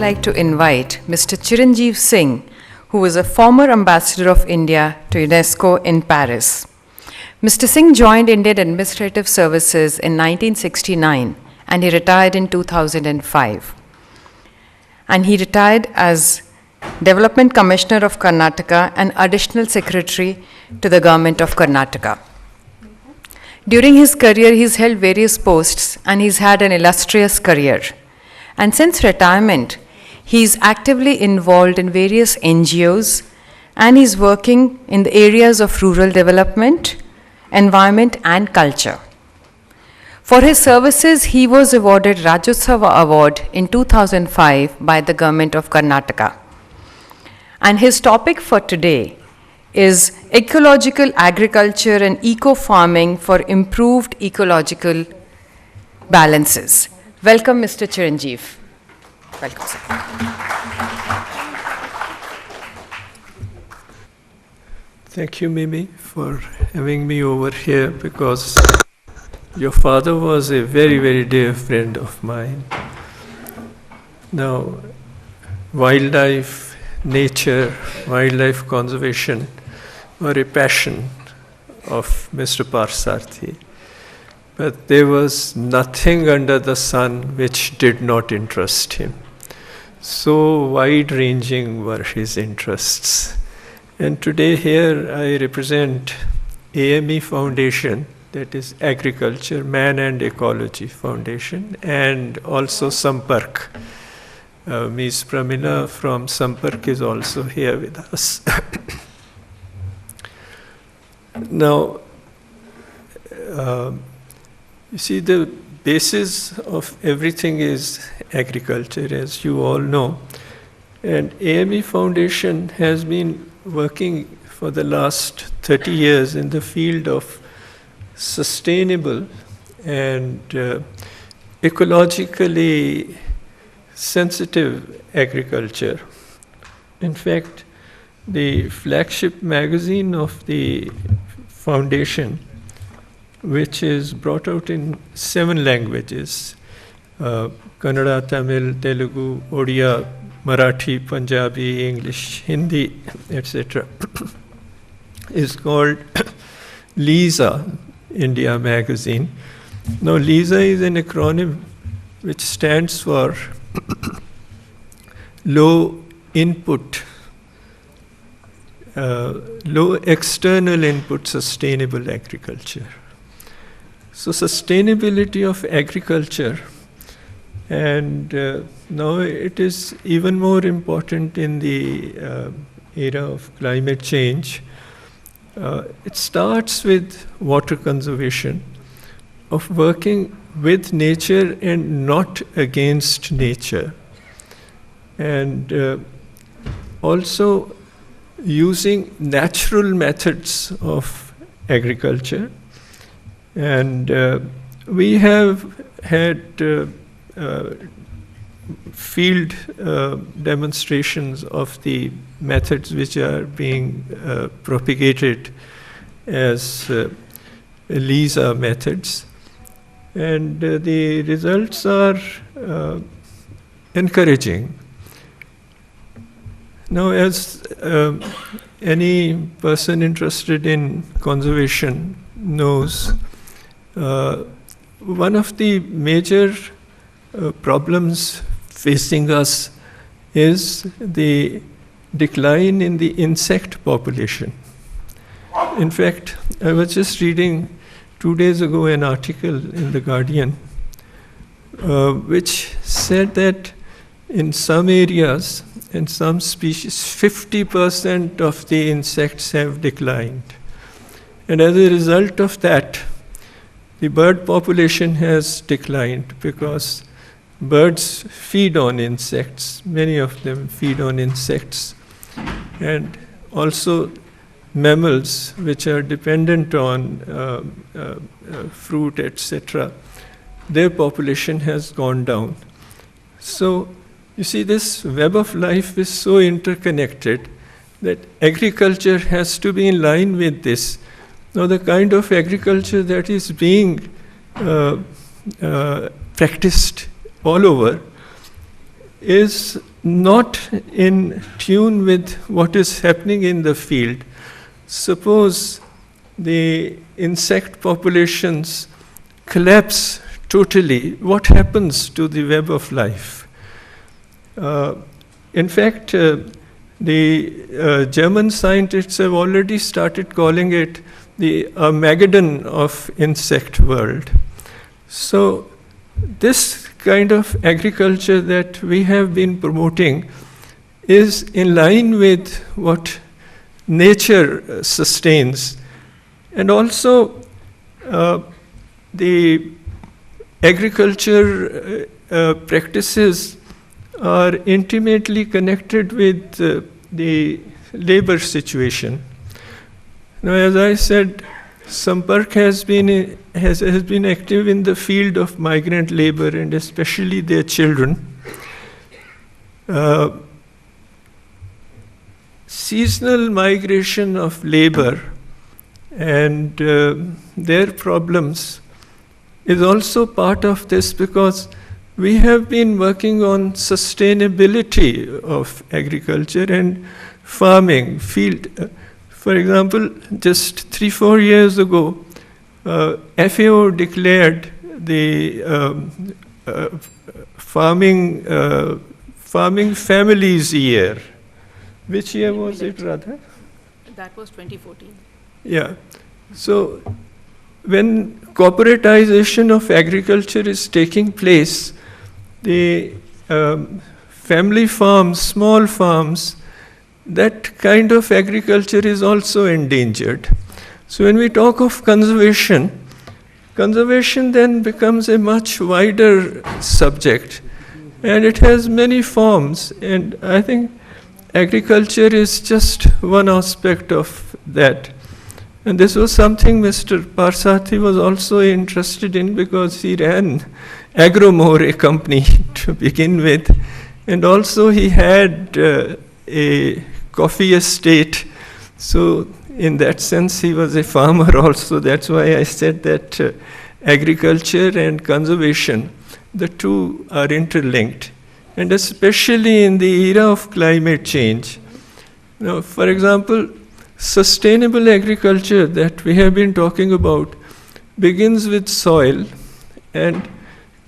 like to invite Mr. Chiranjeev Singh, who is a former ambassador of India to UNESCO in Paris. Mr. Singh joined Indian Administrative Services in 1969 and he retired in 2005. And he retired as Development Commissioner of Karnataka and Additional Secretary to the Government of Karnataka. During his career, he's held various posts and he's had an illustrious career. And since retirement, he's actively involved in various NGOs and he's working in the areas of rural development, environment and culture. For his services, he was awarded Rajyotsava Award in 2005 by the Government of Karnataka. And his topic for today is Ecological Agriculture and Eco-Farming for Improved Ecological Balances. Welcome, Mr. Chiranjeev. Welcome, sir. Thank you, Mimi, for having me over here, because your father was a very, very dear friend of mine. Now, wildlife, nature, wildlife conservation were a passion of Mr. Parsarthi. But there was nothing under the sun which did not interest him. So wide-ranging were his interests. And today here I represent AME Foundation, that is Agriculture Man and Ecology Foundation, and also Sampark. Ms. Pramila from Sampark is also here with us. Now, you see, the basis of everything is agriculture, as you all know. And AME Foundation has been working for the last 30 years in the field of sustainable and ecologically sensitive agriculture. In fact, the flagship magazine of the foundation, which is brought out in 7 languages, Kannada, Tamil, Telugu, Odia, Marathi, Punjabi, English, Hindi, etc., is called LISA, India Magazine. Now, LISA is an acronym which stands for Low Input, Low External Input Sustainable Agriculture. So sustainability of agriculture, and now it is even more important in the era of climate change. It starts with water conservation, of working with nature and not against nature, and also using natural methods of agriculture. And we have had field demonstrations of the methods which are being propagated as LISA methods. And the results are encouraging. Now, as any person interested in conservation knows, one of the major problems facing us is the decline in the insect population. In fact, I was just reading 2 days ago an article in The Guardian, which said that in some areas and some species, 50% of the insects have declined. And as a result of that, the bird population has declined, because birds feed on insects. Many of them feed on insects. And also mammals, which are dependent on fruit, etc., their population has gone down. So, you see, this web of life is so interconnected that agriculture has to be in line with this. Now, the kind of agriculture that is being practiced all over is not in tune with what is happening in the field. Suppose the insect populations collapse totally, what happens to the web of life? In fact, the German scientists have already started calling it the Armageddon of insect world. So this kind of agriculture that we have been promoting is in line with what nature sustains. And also the agriculture practices are intimately connected with the labor situation. Now, as I said, Sampark has been active in the field of migrant labor and especially their children. Seasonal migration of labor and their problems is also part of this, because we have been working on sustainability of agriculture and farming, field. For example, just 3-4 years ago, FAO declared the farming families year. Which year was it, Radha? That was 2014. Yeah. So when corporatization of agriculture is taking place, the family farms, small farms, that kind of agriculture is also endangered. So when we talk of conservation then becomes a much wider subject, and it has many forms, and I think agriculture is just one aspect of that. And this was something Mr. Parsati was also interested in, because he ran Agromore, a company to begin with, and also he had a coffee estate. So in that sense, he was a farmer also. That's why I said that agriculture and conservation, the two are interlinked. And especially in the era of climate change. Now, for example, sustainable agriculture that we have been talking about begins with soil and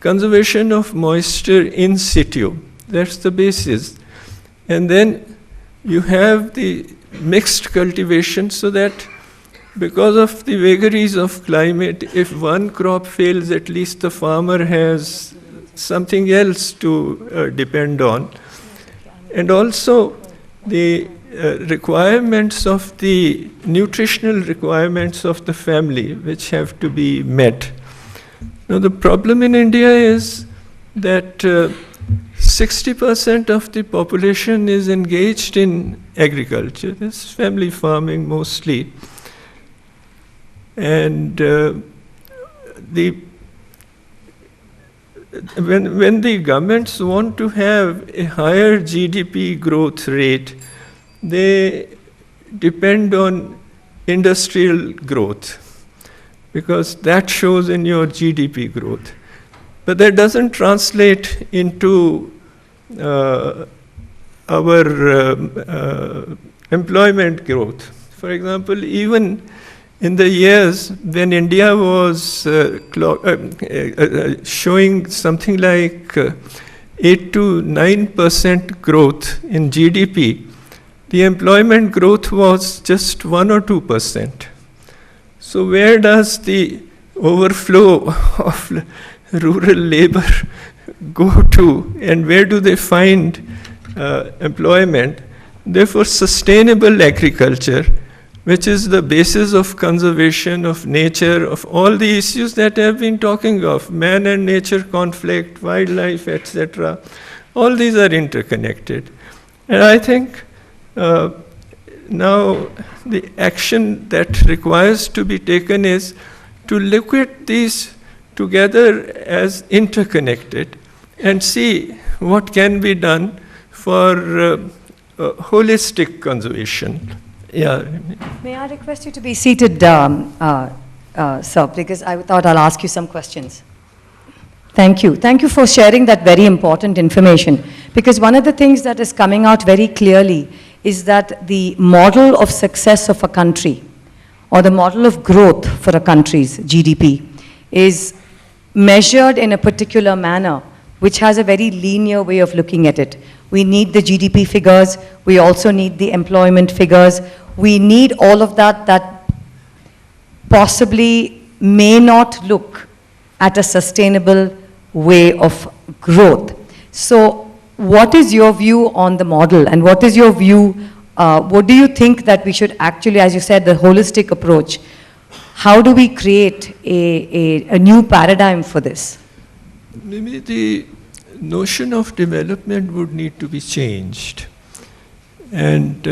conservation of moisture in situ. That's the basis. And then you have the mixed cultivation, so that because of the vagaries of climate, if one crop fails, at least the farmer has something else to depend on. And also the requirements of the nutritional requirements of the family, which have to be met. Now the problem in India is that 60% of the population is engaged in agriculture. This family farming mostly. And when the governments want to have a higher GDP growth rate, they depend on industrial growth, because that shows in your GDP growth. But that doesn't translate into our employment growth. For example, even in the years when India was showing something like 8 to 9% growth in GDP, the employment growth was just 1 or 2%. So where does the overflow of rural labor go to, and where do they find employment? Therefore, sustainable agriculture, which is the basis of conservation of nature, of all the issues that I have been talking of, man and nature conflict, wildlife, etc. All these are interconnected. And I think now the action that requires to be taken is to look at these together as interconnected and see what can be done for holistic conservation. Yeah. May I request you to be seated, sir, because I thought I'll ask you some questions. Thank you. Thank you for sharing that very important information. Because one of the things that is coming out very clearly is that the model of success of a country, or the model of growth for a country's GDP, is measured in a particular manner, which has a very linear way of looking at it. We need the GDP figures, we also need the employment figures, we need all of that possibly may not look at a sustainable way of growth. So what is your view on the model, and what is your view, what do you think that we should actually, as you said, the holistic approach, how do we create a new paradigm for this? Maybe the notion of development would need to be changed. And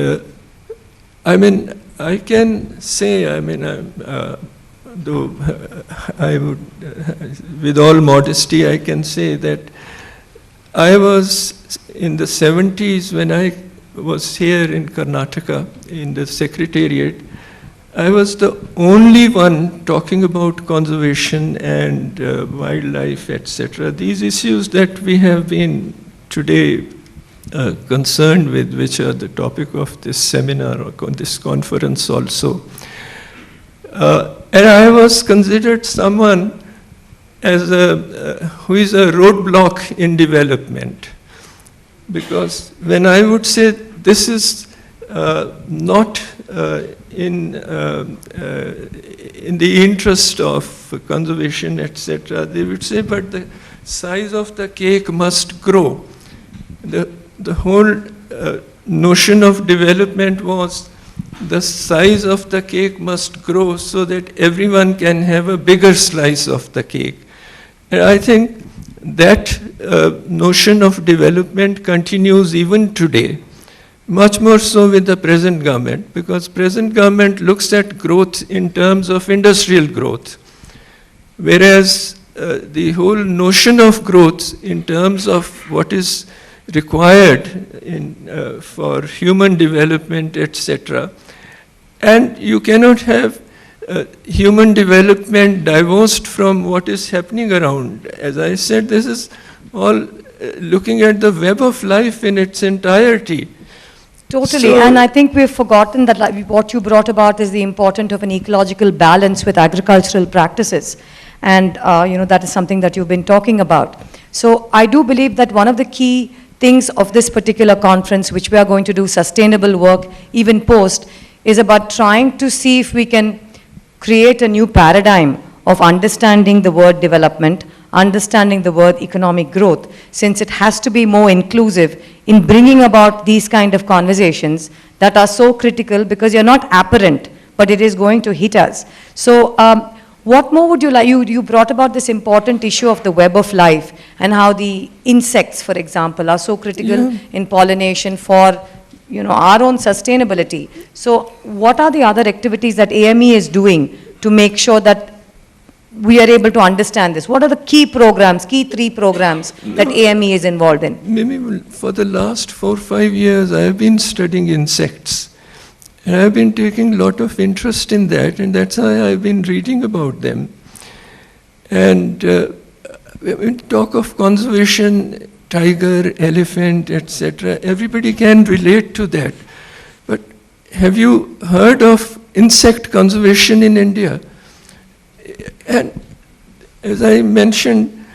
I mean, I can say, I mean, though I would, with all modesty, I can say that I was in the 70s when I was here in Karnataka in the Secretariat. I was the only one talking about conservation and wildlife, etc. These issues that we have been today concerned with, which are the topic of this seminar or this conference also. And I was considered someone as who is a roadblock in development. Because when I would say this is not in the interest of conservation, etc., they would say, but the size of the cake must grow. The whole notion of development was the size of the cake must grow so that everyone can have a bigger slice of the cake. And I think that notion of development continues even today, much more so with the present government, because present government looks at growth in terms of industrial growth, whereas the whole notion of growth in terms of what is required for human development, etc. And you cannot have human development divorced from what is happening around. As I said, this is all looking at the web of life in its entirety. Totally, So, and I think we've forgotten that what you brought about is the importance of an ecological balance with agricultural practices. And that is something that you've been talking about. So I do believe that one of the key things of this particular conference, which we are going to do sustainable work, even post, is about trying to see if we can create a new paradigm of understanding the word development, understanding the word economic growth, since it has to be more inclusive in bringing about these kind of conversations that are so critical, because you're not apparent, but it is going to hit us. So what more would you like? You brought about this important issue of the web of life and how the insects, for example, are so critical in pollination for our own sustainability. So what are the other activities that AME is doing to make sure that we are able to understand this? What are the key programs, key 3 programs that AME is involved in? Maybe for the last 4 or 5 years, I have been studying insects. And I've been taking a lot of interest in that, and that's why I've been reading about them. And when we talk of conservation, tiger, elephant, etc., everybody can relate to that. But have you heard of insect conservation in India? And as I mentioned,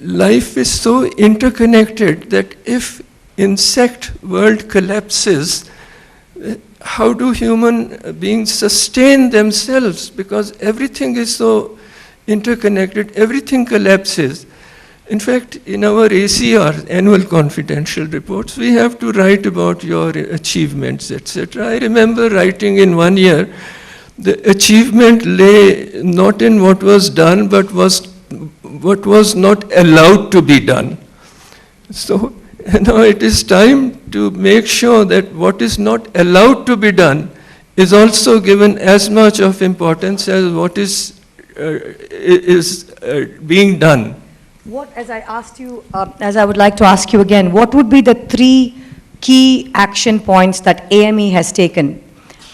life is so interconnected that if insect world collapses, how do human beings sustain themselves? Because everything is so interconnected, everything collapses. In fact, in our ACR, annual confidential reports, we have to write about your achievements, etc. I remember writing in 1 year, the achievement lay not in what was done, but what was not allowed to be done. So now it is time to make sure that what is not allowed to be done is also given as much of importance as what is being done. What, as I asked you, as I would like to ask you again, what would be the 3 key action points that AME has taken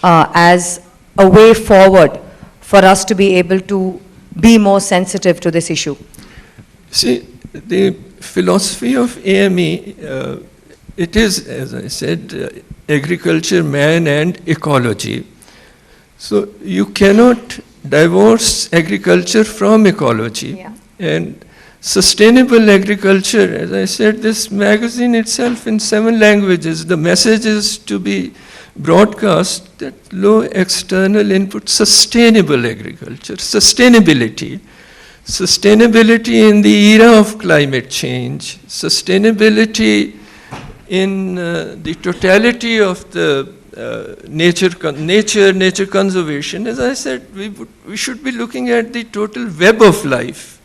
as a way forward for us to be able to be more sensitive to this issue? See, the philosophy of AME, it is, as I said, agriculture, man, and ecology. So you cannot divorce agriculture from ecology. Yeah. And sustainable agriculture, as I said, this magazine itself in 7 languages, the message is to be broadcast that low external input, sustainable agriculture, sustainability. Sustainability in the era of climate change, sustainability in the totality of the nature conservation. As I said, we should be looking at the total web of life.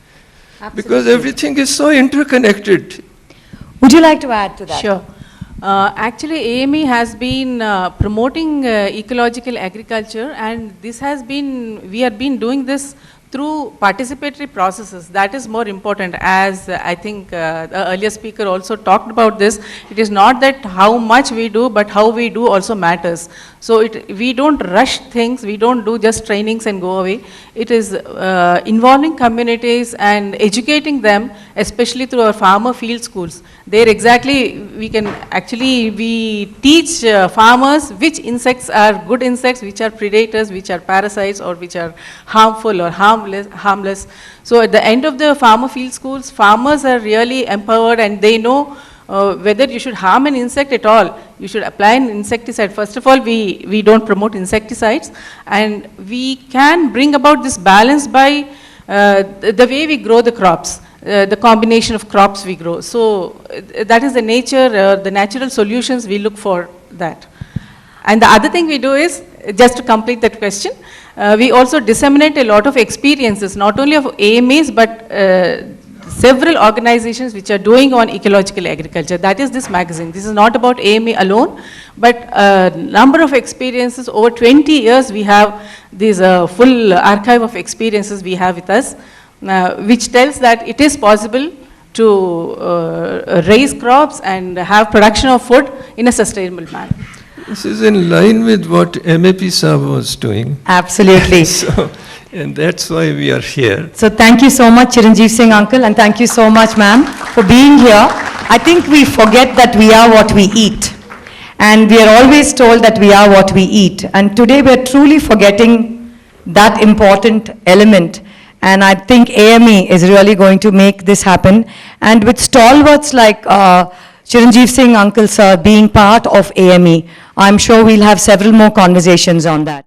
Because everything is so interconnected. Would you like to add to that? Sure. Actually, AME has been promoting ecological agriculture, and we have been doing this through participatory processes. That is more important, as I think the earlier speaker also talked about this. It is not that how much we do, but how we do also matters. So we don't rush things, we don't do just trainings and go away. It is involving communities and educating them, especially through our farmer field schools. There exactly, we teach farmers which insects are good insects, which are predators, which are parasites, or which are harmful or harmless. So at the end of the farmer field schools, farmers are really empowered, and they know whether you should harm an insect at all. You should apply an insecticide. First of all, we don't promote insecticides, and we can bring about this balance by the way we grow the crops, the combination of crops we grow. So that is the natural solutions we look for that. And the other thing we do is, just to complete that question, we also disseminate a lot of experiences, not only of AMAs, but several organizations which are doing on ecological agriculture. That is this magazine. This is not about AMA alone, but a number of experiences. Over 20 years, we have this full archive of experiences we have with us, which tells that it is possible to raise crops and have production of food in a sustainable manner. This is in line with what MAP Saab was doing. Absolutely. And that's why we are here. So thank you so much, Chiranjeev Singh uncle, and thank you so much, ma'am, for being here. I think we forget that we are what we eat. And we are always told that we are what we eat. And today we are truly forgetting that important element. And I think AME is really going to make this happen. And with stalwarts like Chiranjeev Singh uncle, sir, being part of AME, I'm sure we'll have several more conversations on that.